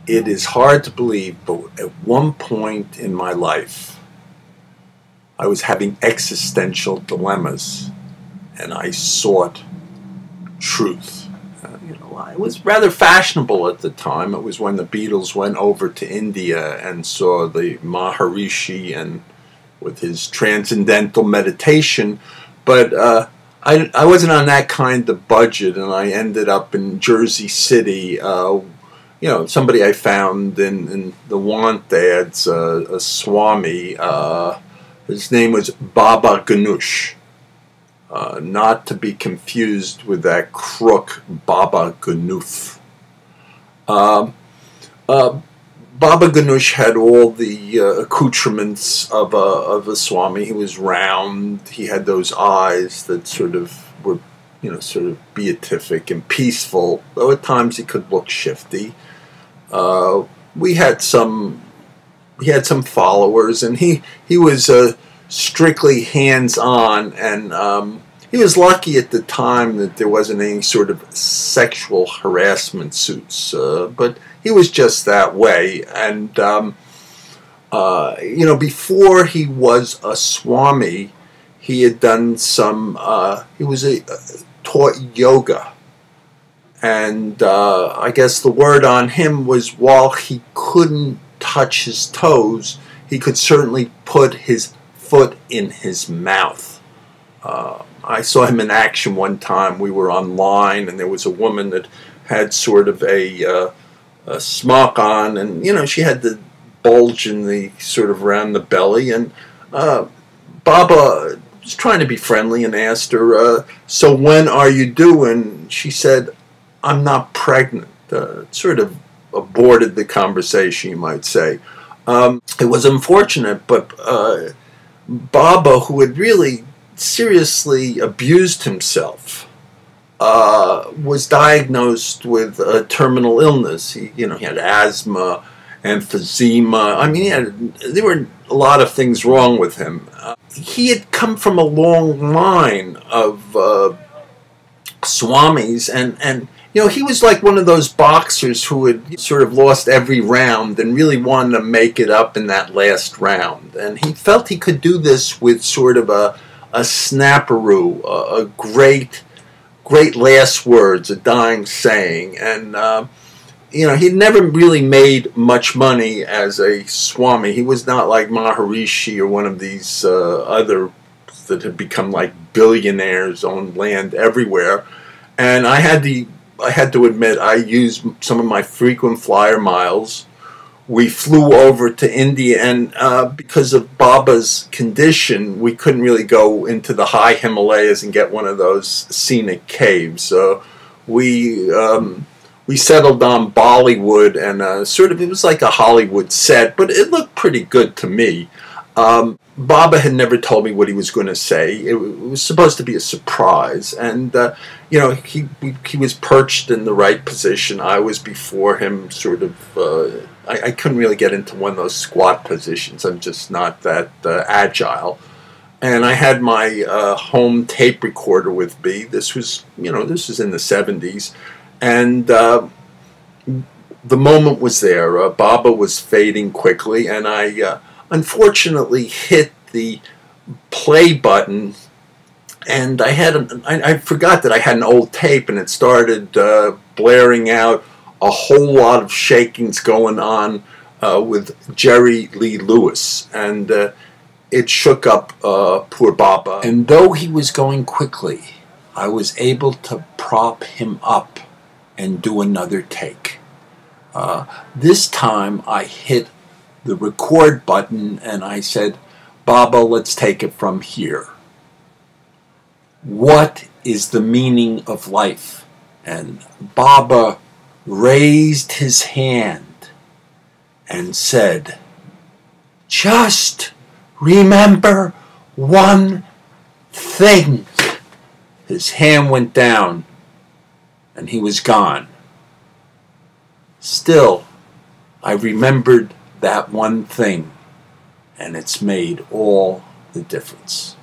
It is hard to believe, but at one point in my life, I was having existential dilemmas, and I sought truth. I was rather fashionable at the time. It was when the Beatles went over to India and saw the Maharishi and with his transcendental meditation, but I wasn't on that kind of budget, and I ended up in Jersey City. Somebody I found in the want ads, a Swami. His name was Baba Ganoush. Not to be confused with that crook Baba Ganoush. Baba Ganoush had all the accoutrements of a Swami. He was round. He had those eyes that sort of were, sort of beatific and peaceful, though at times he could look shifty. He had some followers, and he was strictly hands-on, and he was lucky at the time that there wasn't any sort of sexual harassment suits, but he was just that way. And before he was a Swami, he had done some. He was taught yoga. And I guess the word on him was, while he couldn't touch his toes, he could certainly put his foot in his mouth. I saw him in action one time. We were online, and there was a woman that had sort of a smock on, and she had the bulge in the sort of around the belly. And Baba was trying to be friendly and asked her, "So when are you due?" And she said, "I'm not pregnant." Sort of aborted the conversation, you might say. It was unfortunate, but Baba, who had really seriously abused himself, was diagnosed with a terminal illness. He had asthma, emphysema. I mean, there were a lot of things wrong with him. He had come from a long line of Swamis, and he was like one of those boxers who had sort of lost every round and really wanted to make it up in that last round. And he felt he could do this with sort of a snapperoo, a great last words, a dying saying. And, he'd never really made much money as a Swami. He was not like Maharishi or one of these other that had become like billionaires, owned land everywhere. And I had to admit, I used some of my frequent flyer miles. We flew over to India, and because of Baba's condition, we couldn't really go into the high Himalayas and get one of those scenic caves. So we settled on Bollywood, and it was like a Hollywood set, but it looked pretty good to me. Baba had never told me what he was going to say. It was supposed to be a surprise, and he was perched in the right position. I was before him, sort of. I couldn't really get into one of those squat positions. I'm just not that agile. And I had my home tape recorder with me. This was in the 70s, and the moment was there. Baba was fading quickly, and I unfortunately hit the play button, and I forgot that I had an old tape, and it started blaring out a whole lot of shakings going on with Jerry Lee Lewis, and it shook up poor Baba. And though he was going quickly, I was able to prop him up and do another take. This time I hit the record button, and I said, "Baba, let's take it from here. What is the meaning of life?" And Baba raised his hand and said, "Just remember one thing." His hand went down, and he was gone. Still, I remembered that one thing, and it's made all the difference.